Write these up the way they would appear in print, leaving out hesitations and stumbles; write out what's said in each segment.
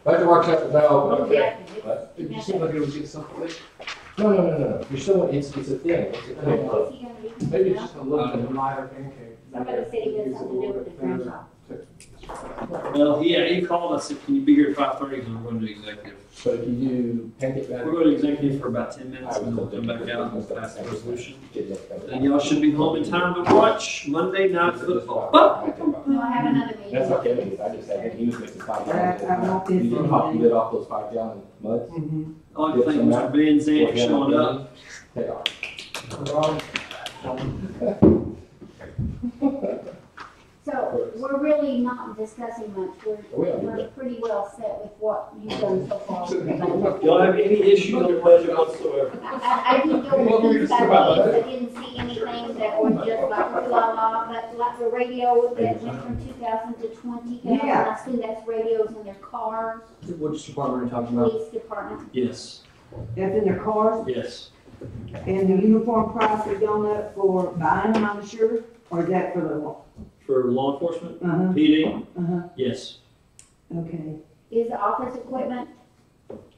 Budget workshop, no, okay. Yeah. What? Did you seem like it was just something? No. You're still, it's a thing. It's a thing. Is he gonna be? Maybe it's just a little bit of lighter pancake. Somebody said he has something to do with the franchise. Well, yeah, he called us, said, can you be here at 5:30, because we're going to do executive. So if you do pancake batter. We're going to executive for about 10 minutes, and then we'll come back out and pass the resolution. And y'all should be home in time to watch Monday Night Football. No, I have another meeting. That's okay, because I just had, he was mixing 5 gallons. I want this You did off those 5 gallon muds? Mm-hmm. I like to thank Mr. Van Zandt for showing up. Take off. So we're really not discussing much. We're pretty well set with what you've done so far. Y'all have any issue on the budget whatsoever? I didn't go with these guys. I didn't see anything that was just like la la, but like the radio that went from 2,000 to 20,000. Yeah. I assume that's radios in their cars, Which department are you talking about? police department. Yes, That's in their cars, yes. and the uniform price has gone up for buying them, I'm sure, or is that for the law? For law enforcement, Uh-huh, PD, uh-huh, yes. okay. Is the office equipment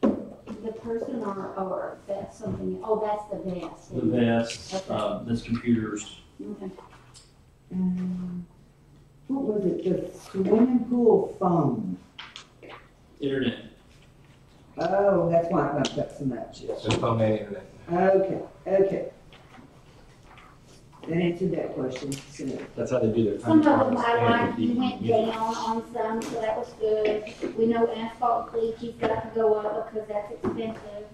the person or that's something, oh, that's the vest. The vest, this computers. Okay. What was it, the swimming pool phone? Internet, Oh, that's why it went up so much. yes. Just phone and internet. Okay. That answered that question, so. That's how they do their Some time of them cards I and like, you the- went down on some, so that was good. We know asphalt bleach, he's got to go up because that's expensive.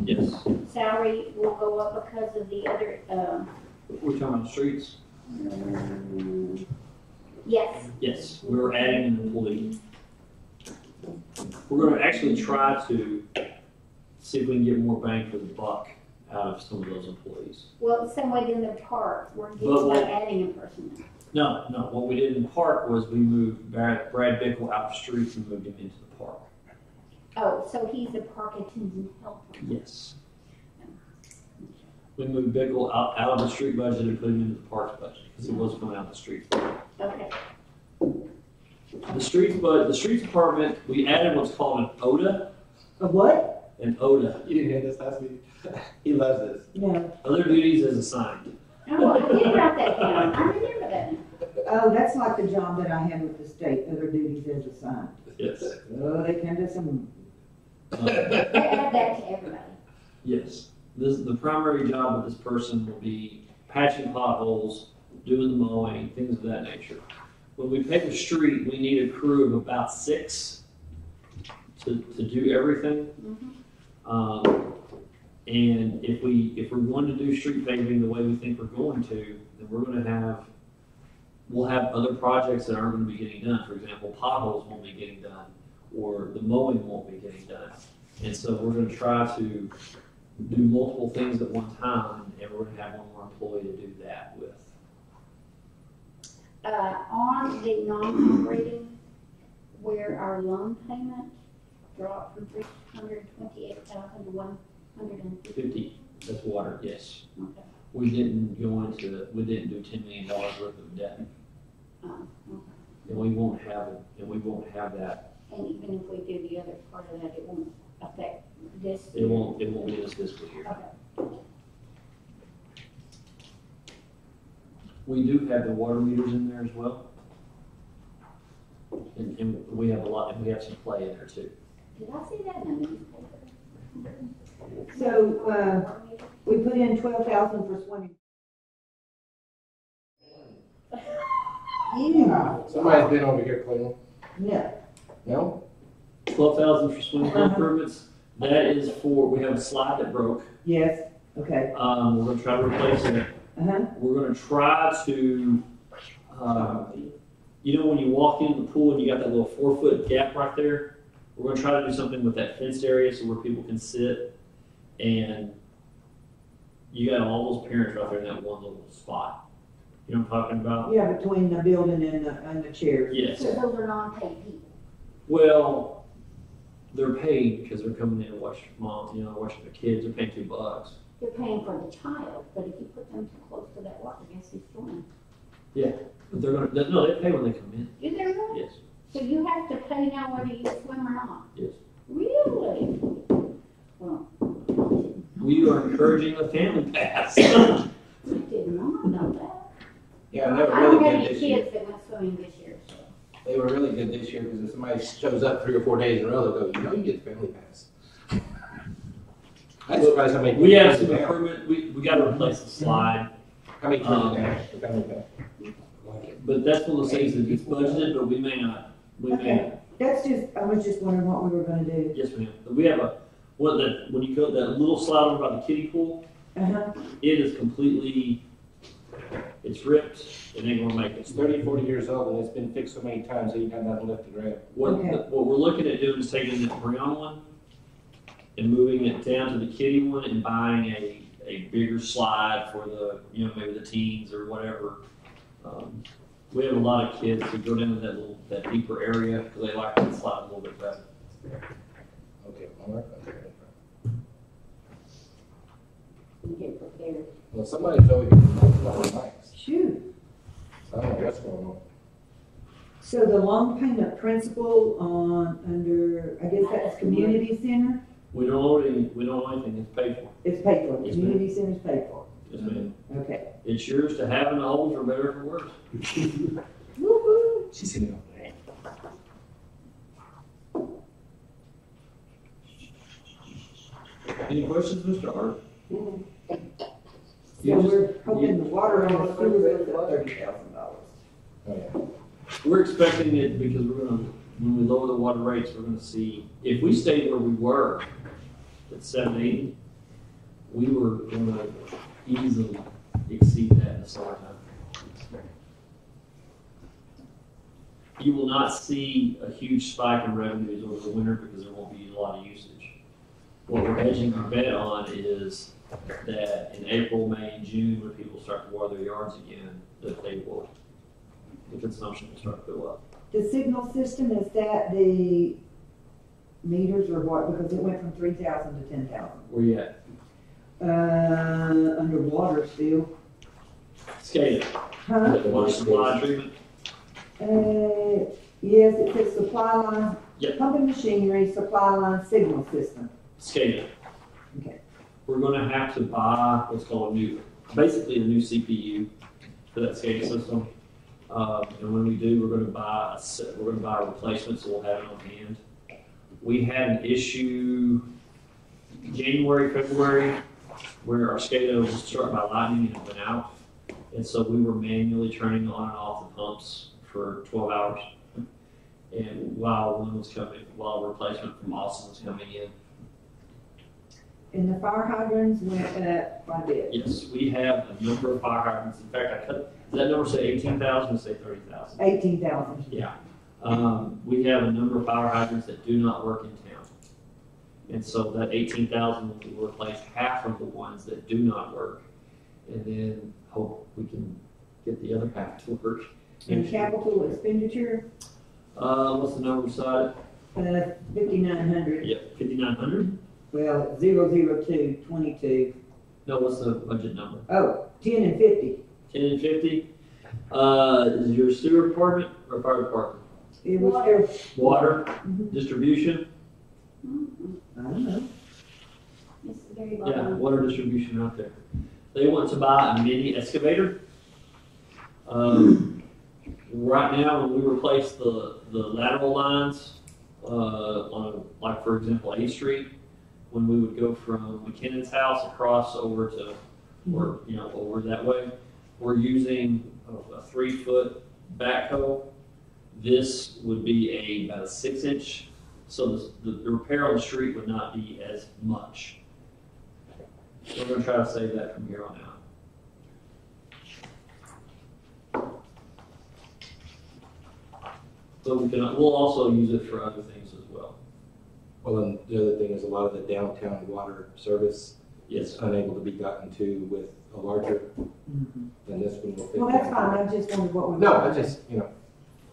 Yes. Salary will go up because of the other, We're talking about the streets? yes. Yes, we're adding an employee. We're gonna actually try to see if we can get more bang for the buck out of some of those employees. Well, the same way in the park, we're But getting what- by adding a person. No, what we did in the park was we moved Brad Bickle out the streets and moved him into the park. Oh, so he's a park attendant helper. Yes. We moved Bickle out of the street budget and put him into the parks budget, because he wasn't coming out of the streets. Okay. The streets department, we added what's called an ODA, A what? an ODA, You didn't hear this last week? He loves this. No. other duties as assigned. Oh, I did write that down. I remember that. Oh, that's like the job that I had with the state, other duties as assigned. Yes. Oh, they can do some, They add that to everybody. Yes. The primary job of this person will be patching potholes, doing the mowing, things of that nature. When we pave a street, we need a crew of about 6 to do everything. And if we're going to do street paving the way we think we're going to, then we'll have other projects that aren't going to be getting done. For example, potholes won't be getting done, or the mowing won't be getting done. And so we're going to try to do multiple things at one time, and we're going to have one more employee to do that with. On the non-operating, where our loan payment dropped from 328,000 to 150. 50, that's water, yes. Okay. We didn't do $10 million worth of debt, Okay. and we won't have that. And even if we do the other part of that, it won't affect this. It won't be this fiscal year. Okay. We do have the water meters in there as well. And we have we have some play in there too. Did I see that in the newspaper? so, we put in 12,000 for swimming. Yeah, Somebody's been over here cleaning. no, No? 12,000 for swimming pool improvements. That is we have a slide that broke. yes, okay, We're gonna try to replace it. uh-huh, We're gonna try to, when you walk into the pool and you got that little 4-foot gap right there, we're gonna try to do something with that fenced area so where people can sit, and you got all those parents right there in that one little spot. You know what I'm talking about? yeah, between the building and the chairs. Yes. So those are non-paid people. Well, they're paid because they're coming in and watching watching their kids. They're paying $2. They're paying for the child, but if you put them too close to that water, guess who's swimming? But they pay when they come in. Is there one? Yes, So you have to pay now whether you swim or not? yes. we are encouraging a family pass. We did not know that. Yeah, and they were I don't really have good any this year. kids that went swimming this year, so. They were really good this year because if somebody shows up 3 or 4 days in a row, they'll go, you get the family pass. I'm surprised how many. We people have turn some it down. improvement, we gotta replace the slide, How many turn it down, the family pass? but that's one of those things that gets budgeted, but we may not, Okay. That's just, I was just wondering what we were gonna do. yes, ma'am. But we have when you go, that little slide over by the kiddie pool, Uh-huh. it is completely, it's ripped, it ain't gonna make It's it. 30, 40 years old and it's been fixed so many times that you got nothing left to grab. Okay. What we're looking at doing is taking the brown one and moving it down to the kiddie one and buying a bigger slide for the, maybe the teens or whatever. We have a lot of kids who go down to that deeper area because they like to slide a little bit better. Okay, well, okay. You get prepared. Well, somebody's over here knocking on the mics. Shoot. I don't know what's going on. So the loan payment principal under, I guess that's community center, We don't owe anything, it's paid for. it's paid for, Yes, community center's paid for. Yes, ma'am. Okay. It's yours to have and to hold for better or for worse. Woo-hoo. She's sitting over there. Any questions, Mr. Hart? So You just- we're hoping the water on the sewer is at $30,000. Oh, yeah. We're expecting it because when we lower the water rates, we're gonna see, if we stayed where we were at 780, we were gonna easily exceed that in the summertime. You will not see a huge spike in revenues over the winter because there won't be a lot of usage. What we're hedging our bet on is that in April, May, and June, when people start to water their yards again, that the consumption will start to go up. The signal system, is that the meters or what? Because it went from 3,000 to 10,000. Where you at? Underwater still. SCADA, Huh? water supply treatment. Yes, it says supply line. Yep. Pumping machinery, supply line signal system. SCADA. Okay. We're gonna have to buy what's called basically a new CPU for that SCADA system. And when we do, we're gonna buy a replacement, so we'll have it on hand. We had an issue January, February, where our SCADA was struck by lightning and it went out. And so we were manually turning on and off the pumps for 12 hours. And while a replacement from Austin was coming in. And the fire hydrants went up quite a bit. Yes, we have a number of fire hydrants. In fact, does that number say 18,000 or say 30,000? 18,000. Yeah. We have a number of fire hydrants that do not work in town. And so that 18,000 will replace half of the ones that do not work. And then hope we can get the other half to work. And capital expenditure, What's the number beside it? 5,900. Yep, 5,900? Well, 00222. No, what's the budget number? Oh, 10 and 50. 10 and 50? Is your sewer department or fire department? It was Water. still, Water, Mhm. distribution? I don't know. It's very Yeah, low. water distribution out there. They want to buy a mini excavator. Right now, when we replace the lateral lines, like for example, A Street, when we would go from McKinnon's house across over to, or, over that way, we're using a 3-foot backhoe. This would be about a 6-inch, so the repair on the street would not be as much. So we're gonna try to save that from here on out. So we'll also use it for other things as well. Well, and the other thing is a lot of the downtown water service Yes. is unable to be gotten to with a larger Mhm. than this one will fit. Well, that's fine. I just wondered what we. No, I just,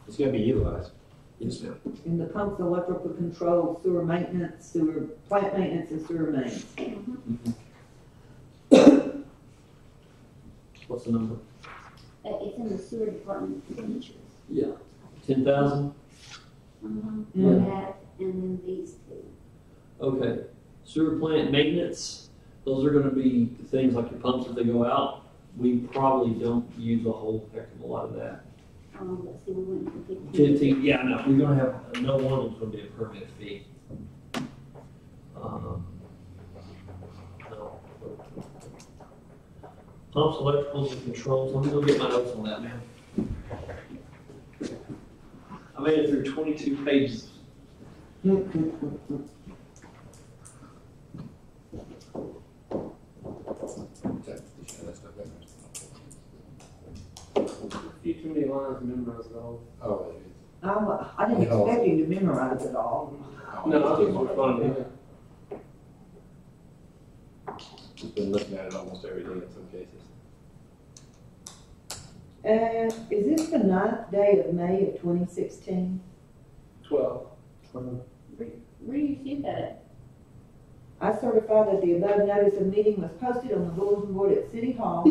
it's gonna be utilized. Yes, ma'am. And the pumps, electrical control, sewer maintenance, sewer plant maintenance, and sewer mains. What's the number? It's in the sewer department expenditures. Yeah. 10,000? For that, and then these two. Okay. Sewer plant maintenance, those are gonna be things like your pumps if they go out. We probably don't use a whole heck of a lot of that. Let's see, we went for 15. 15, yeah, no, we're gonna have, no one of them's gonna be a permit fee. No. Pumps, electricals, and controls, let me go get my notes on that, man. I made it through 22 pages. Few too many lines to memorize though. Oh, it is. I didn't expect you to memorize it all. Oh, No, it's it's more more fun. Just been looking at it almost every day in some cases. Is this the 9th day of May of 2016? 12. Where do you see that? I certify that the above notice of meeting was posted on the bulletin board at City Hall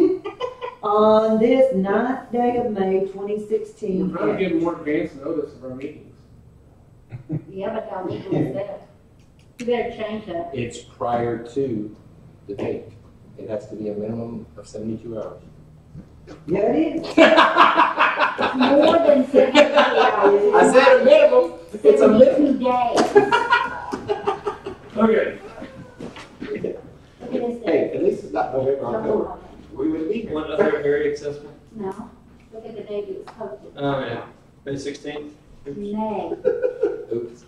on this 9th day of May 2016. We're trying to get more advance notice of our meetings. Yeah, but y'all need to list that. You better change that. It's prior to the date. It has to be a minimum of 72 hours. Yeah, it is. More than 72 hours. I said a minimum. It's a minimum. 72 days. Okay. Look at this Hey, day. at least it's not November, October. We would be here. One other area accessible? No, look at the date it was posted. Oh, yeah. May 16th? May. Oops.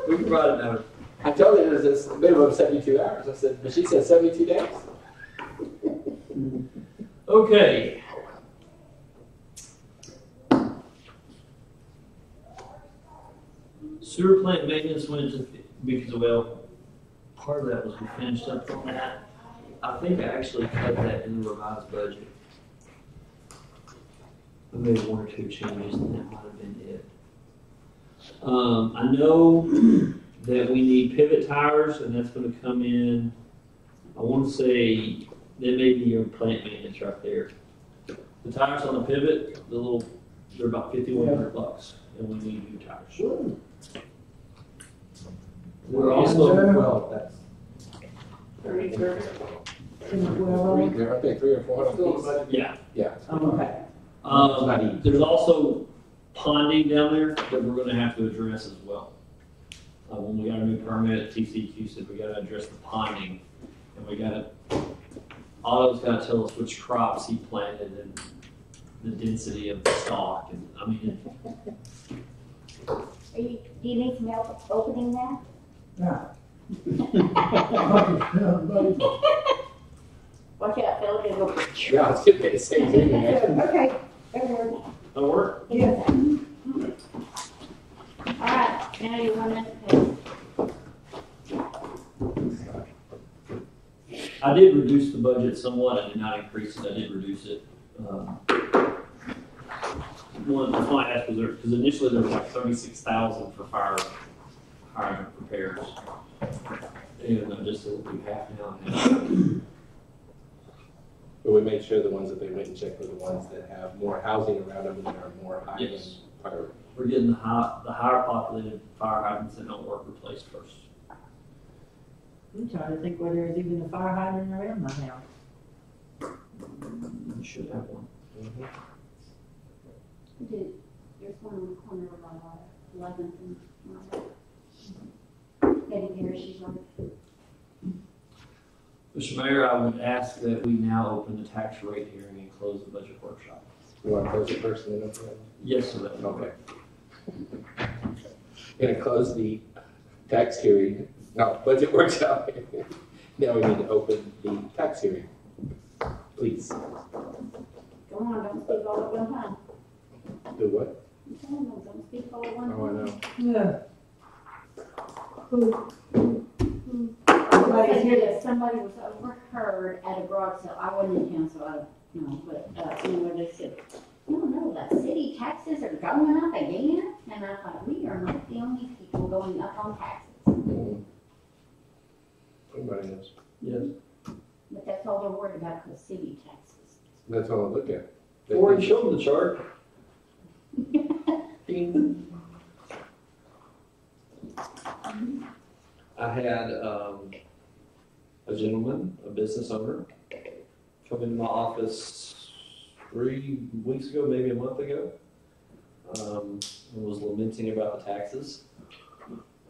We provided notice. I told her it was a minimum of 72 hours. I said, but she said 72 days. Okay. Sewer plant maintenance went into, because, well, part of that was we finished up on that. I think I actually cut that in the revised budget. I made one or two changes and that might have been it. I know that we need pivot tires and that's gonna come in, I wanna say, that may be your plant maintenance right there. The tires on the pivot, they're about $5,100 and we need new tires. We're also, Well, that's Three, thirty. three, aren't they 300 or 400 Still in piece? the budget. yeah. Yeah. Okay. There's also ponding down there that we're gonna have to address as well. When we got a new permit, TCQ said we gotta address the ponding, and we gotta, Otto's gotta tell us which crops he planted and the density of the stalk, and, I mean, Do you need some help opening that? Watch out, Phil, it'll go. Yeah, I was going to say the same thing. actually. Okay, that works. that'll work. Yeah. All right, now you want to pay. I did reduce the budget somewhat, I did not increase it, I did reduce it. One, that's why I asked, because initially there was like 36,000 for fire hydrant repairs. And I just said, we'll do half now and half. But we made sure the ones that they went and checked were the ones that have more housing around them and are more high in Yes. fire. We're getting the higher populated fire hydrants that don't work replaced first. I'm trying to think whether there's even a fire hydrant around my house. You should have one. Dude, there's one on the corner of 11th and Eddie Gary, she's on. Mr. Mayor, I would ask that we now open the tax rate hearing and close the budget workshop. You want to close it first and then open it? Yes, sir. that- Okay. Going to close the tax hearing, no, budget workshop. Now we need to open the tax hearing. Please. Come on, don't speak all at one time. Do what? Come on, don't speak all at one time. Oh, I know. Yeah. I hear that somebody was overheard at a garage sale. I wasn't in town, so I don't know, but anyway, they said, no, the city taxes are going up again. And I thought, we are not the only people going up on taxes. Mhm. Everybody knows. Yes. But that's all they're worried about, the city taxes. That's all I look at. Or you show them the chart. Ding. I had, a gentleman, a business owner, come into my office 3 weeks ago, maybe a month ago, and was lamenting about the taxes.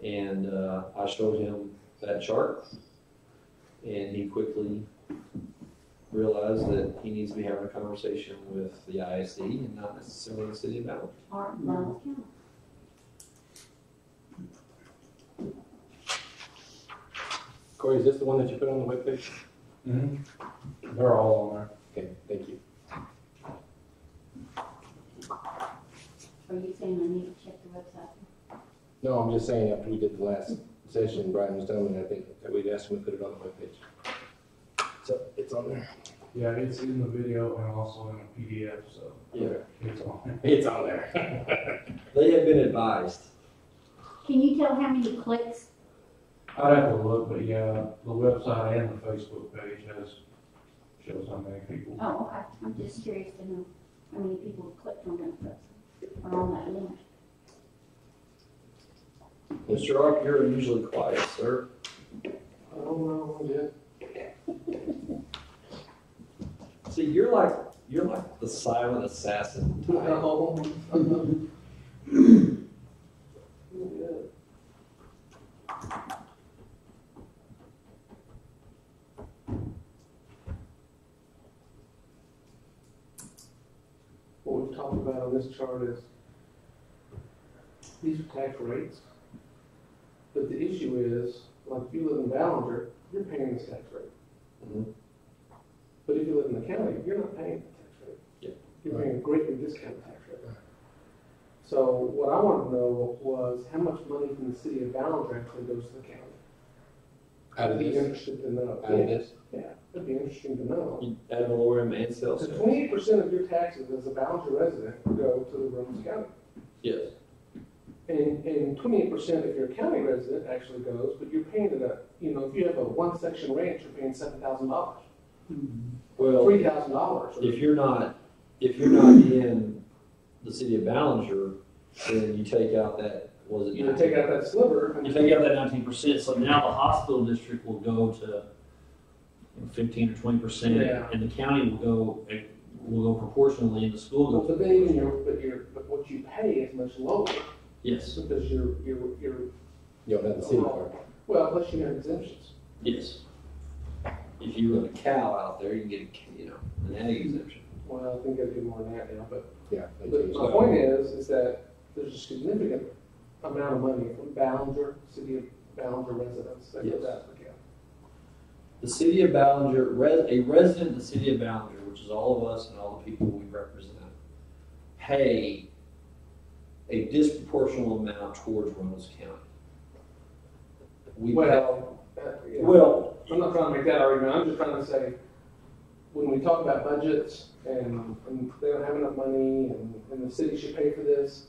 And I showed him that chart, and he quickly realized that he needs to be having a conversation with the ISD and not necessarily the city of Ballenger. Or Reynolds County. Corey, is this the one that you put on the webpage? Mm-hmm. They're all on there. Okay, thank you. Are you saying I need to check the website? No, I'm just saying, after we did the last session, Brian was telling me, I think, that we'd asked him to put it on the webpage. So, it's on there. Yeah, it's in the video and also in a PDF, so Yeah. it's on there. It's on there. They have been advised. Can you tell how many clicks? I'd have to look, but yeah, the website and the Facebook page shows how many people. Oh, okay. I'm just curious to know how many people clicked on that website or on that link. Mr. Ark, you're unusually quiet, sir. I don't know, yeah. See, you're like the silent assassin type. No. What we've talked about on this chart is, these are tax rates. But the issue is, like if you live in Ballenger, you're paying this tax rate. Mhm. But if you live in the county, you're not paying the tax rate. Yeah. You're paying a greatly discounted tax rate. So what I wanted to know was how much money from the city of Ballenger actually goes to the county. Out of I'd be this, interested to know. out of this, Yeah, it'd be interesting to know. Ad valorem and sales So tax. 28% of your taxes as a Ballenger resident go to the Reynolds County. Yes. And 28% if you're a county resident actually goes, but you're paying it if you have a one section ranch, you're paying $7,000, Well, $3,000. if you're not in the city of Ballenger, then you take out that, was it? You take out that sliver. And You take out that 19%, so now the hospital district will go to 15 or 20%, Yeah. and the county will go proportionally, and the school Well, goes. but then even but what you pay is much lower Yes, because you're you don't have the city part. well, plus you have exemptions. yes. If you run a cow out there, you can get an ag exemption. Well, I think they do more than that now, but Yeah. they But changed my that. point is that there's a significant amount of money from Ballenger, city of Ballenger residents that goes Yes. out to the county. The city of Ballenger, a resident of the city of Ballenger, which is all of us and all the people we represent, pay a disproportional amount towards Reynolds County. We Well, pay, well, I'm not trying to make that argument, I'm just trying to say, when we talk about budgets and they don't have enough money and the city should pay for this,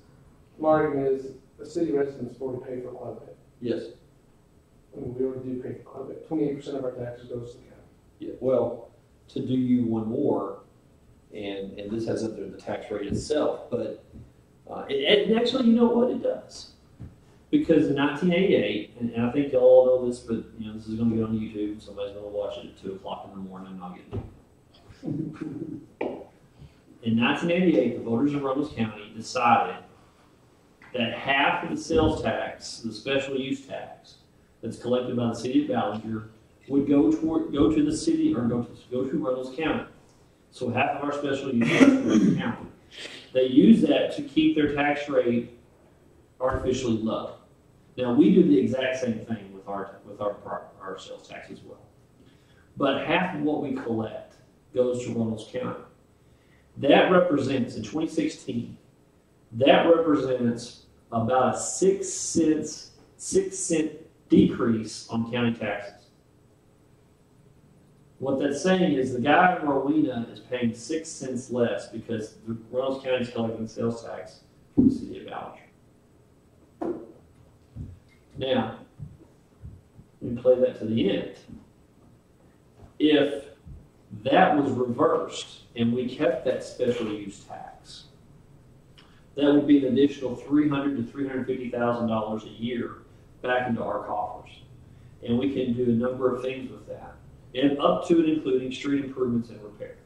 my argument is the city residents already pay for quite a bit. yes, I mean, we already do pay for quite a bit, 28% of our taxes goes to the county. yeah, well, to do you one more, and this has nothing to do with the tax rate itself, but, and actually, you know what, it does. Because in 1988, and I think y'all know this, but this is going to get on YouTube. Somebody's going to watch it at 2 o'clock in the morning, and I'll get it. In 1988, the voters of Reynolds County decided that half of the sales tax, the special use tax, that's collected by the city of Ballenger, would go to the city or go to Reynolds County. So half of our special use tax goes to Reynolds County. They use that to keep their tax rate artificially low. Now we do the exact same thing with our sales tax as well. But half of what we collect goes to Reynolds County. That represents, in 2016, that represents about a 6 cent decrease on county taxes. What that's saying is the guy in Rowena is paying 6 cents less because the Reynolds County is collecting sales tax from the city of Ballenger. Now, let me play that to the end. If that was reversed and we kept that special use tax, that would be an additional $300,000 to $350,000 a year back into our coffers. And we can do a number of things with that, and up to and including street improvements and repair.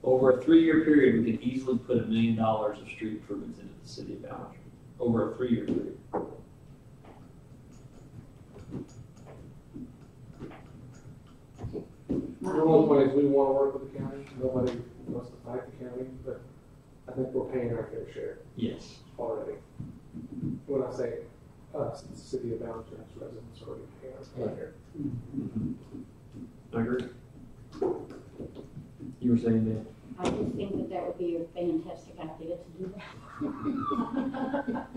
Over a 3-year period, we can easily put $1 million of street improvements into the city of Ballenger. Over a 3-year period. We're one of the ways we want to work with the county. Nobody wants to fight the county, but I think we're paying our fair share Yes. already. When I say us, the city of Ballenger, its residents already paying our fair share. I agree. You were saying that? I just think that that would be a fantastic idea to do that.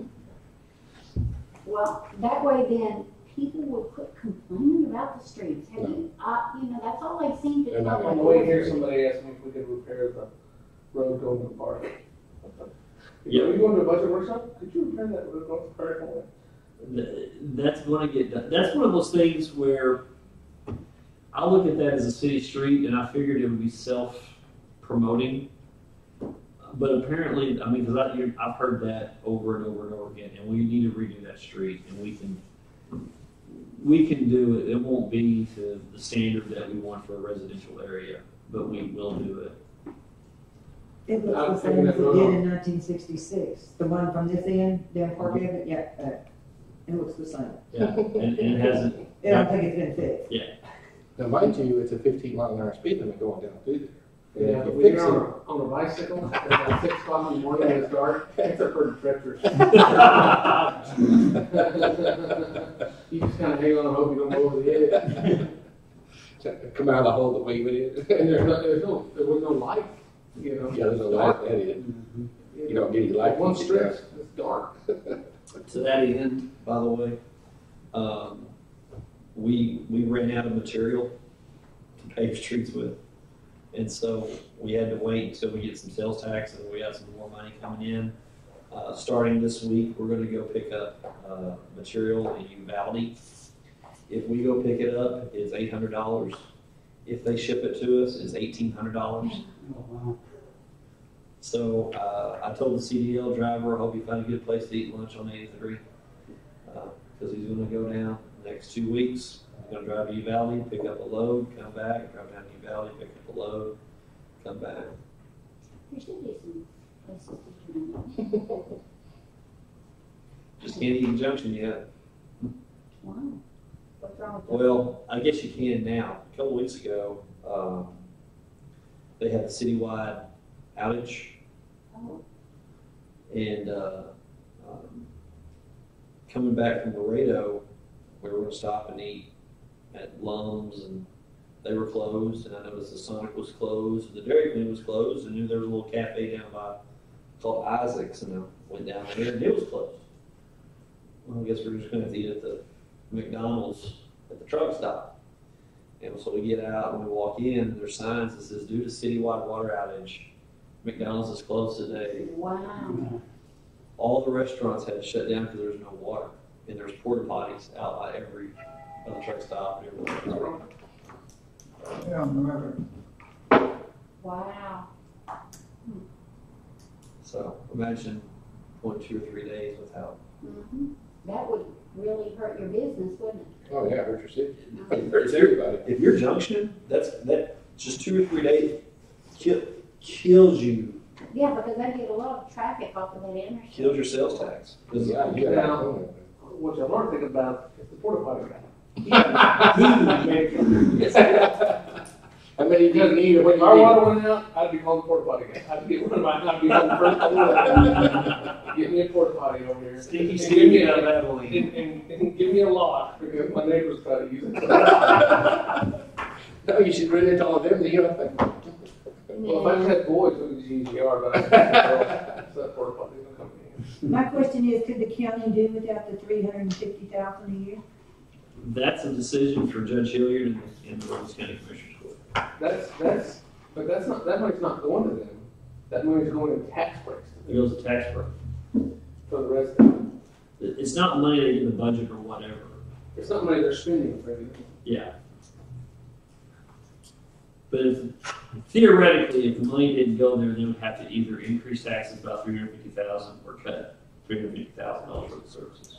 Well, that way then people would quit complaining about the streets. Have you, that's all I seem to They're not tell On my the way boys. here, somebody asked me if we could repair the road going to the park. Yeah. Are we going to a budget workshop? Could you repair that road going to the park? That's going to get done. That's one of those things where I look at that as a city street, and I figured it would be self-promoting. But apparently, I mean, because I've heard that over and over and over again, and we need to redo that street, and we can do it. It won't be to the standard that we want for a residential area, but we will do it. It I'm looks the thinking same as that it road did on- in 1966. The one from this end, down Park Avenue, it looks the same. Yeah, and it hasn't. I don't think it's been fixed. Yeah, Now, mind you, it's a 15-mile-an-hour speed limit going down through there. And Yeah, if but you when fix you're it, on a bicycle at about 6 o'clock in the morning when it's dark, it's a pretty treacherous. You just kind of hang on and hope you don't go over the edge. come out of the hole that we went in. And there was no light, you know. Yeah, there's a light that is. You don't get any light. One when you get stretch, it's dark. to that end, by the way, we ran out of material to pave streets with. And so we had to wait until we get some sales tax and we have some more money coming in. Starting this week, we're gonna go pick up material in Uvalde. If we go pick it up, it's $800. If they ship it to us, it's $1,800. So I told the CDL driver, I hope you find a good place to eat lunch on 83, because he's going to go down the next 2 weeks. He's going to drive to Uvalde, pick up a load, come back, drive down to Uvalde, pick up a load, come back. There should be some places to turn up. Just can't eat in Junction yet. Wow. What's wrong with that? Well, I guess you can now. A couple weeks ago, they had the citywide outage. Oh, And coming back from Laredo, we were going to stop and eat at Lums, and they were closed. And I noticed the Sonic was closed, and the Dairy Queen was closed, and then there was a little cafe down by called Isaac's, and I went down there, and it was closed. Well, I guess we're just going to have to eat at the McDonald's at the truck stop. And so we get out and we walk in, and there's signs that says, due to citywide water outage, McDonald's is closed today. wow. All the restaurants had to shut down because there was no water. And there's porta potties out by every other truck stop and everywhere. Wow. So imagine going 2 or 3 days without. Mm-hmm. That would really hurt your business, wouldn't it? Oh, yeah, hurt your city. Hurts everybody. If you're Junction, that just 2 or 3 days kills you, Yeah, because I get a lot of traffic off of that intersection. kills your sales tax. 'Cause Yeah, you got it. What y'all aren't thinking about is the porta potty guy. How many do you need? When our water went out, I'd be calling the porta potty guy. I'd be one of my, I'd be on the first one. Get me a porta potty over here. Stinky And Steve give out me- of Abilene. And give me a lot, because my neighbors try to use it. No, you should rent it to all of them, you know. Well, if I just had boys, it was easy, but I so that porta potty will come in. My question is, could the county do without the $350,000 a year? That's a decision for Judge Hilliard and the Williams County Commissioners Court. But that's not, that money's not going to them. That money's going in tax breaks It goes to tax break. for the residents. It's not money they get in the budget or whatever. It's not money they're spending for anything. Yeah. But theoretically, if the money didn't go there, they would have to either increase taxes by $350,000 or cut $350,000 worth of services.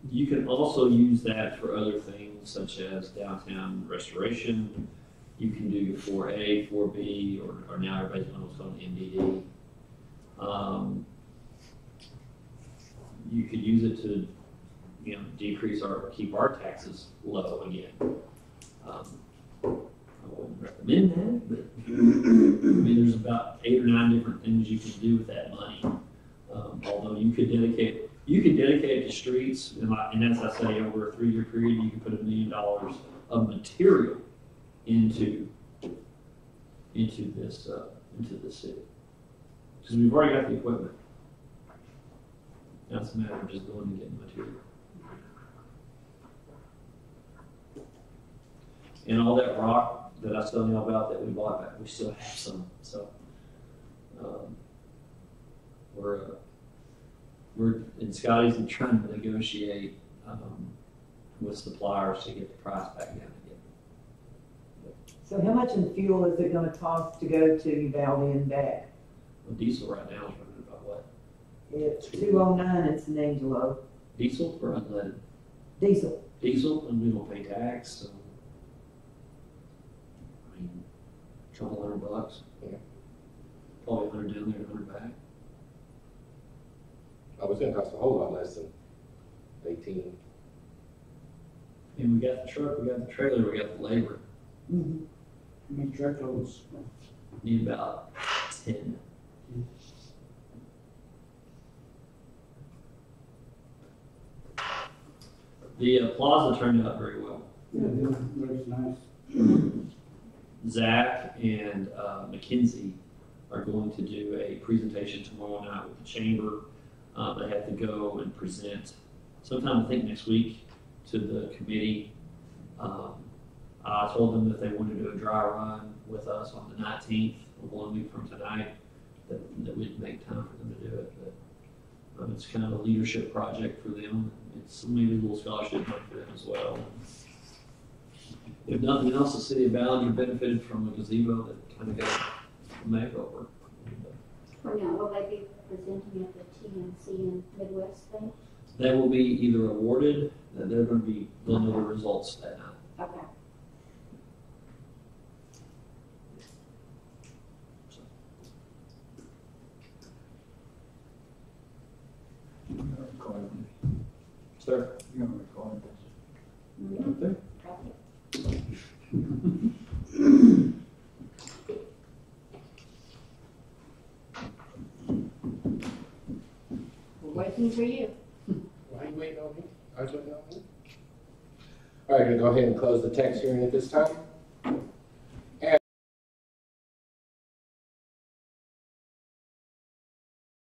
You can also use that for other things such as downtown restoration. You can do your 4A, 4B, or now everybody's doing what's called MDD. You could use it to, decrease keep our taxes low again. I wouldn't recommend that, but there's about 8 or 9 different things you can do with that money. Although you could dedicate it to streets, and as I say, over a 3-year period, you can put $1 million of material into this city, because we've already got the equipment. Now it's a matter of just going and getting material. And all that rock that I was telling you about that we bought back, we still have some. So we're in Scotty's and trying to negotiate with suppliers to get the price back down again. So how much in fuel is it gonna cost to go to Uvalde and back? Well, diesel right now is running about what? It's 209 in San Angelo. Diesel or unleaded? Diesel. Diesel, and we don't pay tax, so $1,200. Yeah. Probably 100 down there and 100 back. I was gonna cost a whole lot less than 18. And we got the truck, we got the trailer, we got the labor. Mm-hmm. How many truckloads? Need about 10. The plaza turned out very well. Yeah, it looks nice. Zach and Mackenzie are going to do a presentation tomorrow night with the chamber. They have to go and present sometime, I think, next week to the committee. I told them that they wanted to do a dry run with us on the 19th, 1 week from tonight, that we'd make time for them to do it. But it's kind of a leadership project for them. It's maybe a little scholarship money for them as well. If nothing else, the city of Ballard benefited from a gazebo that kind of got a makeover. Or now, will they be presenting at the TNC and Midwest thing? They will be either awarded, they'll know the results that night. Okay. Sir? You're gonna record this. Mm-hmm. Okay. We're waiting for you. Why are you waiting on me? I was waiting on me. All right, gonna go ahead and close the tax hearing at this time.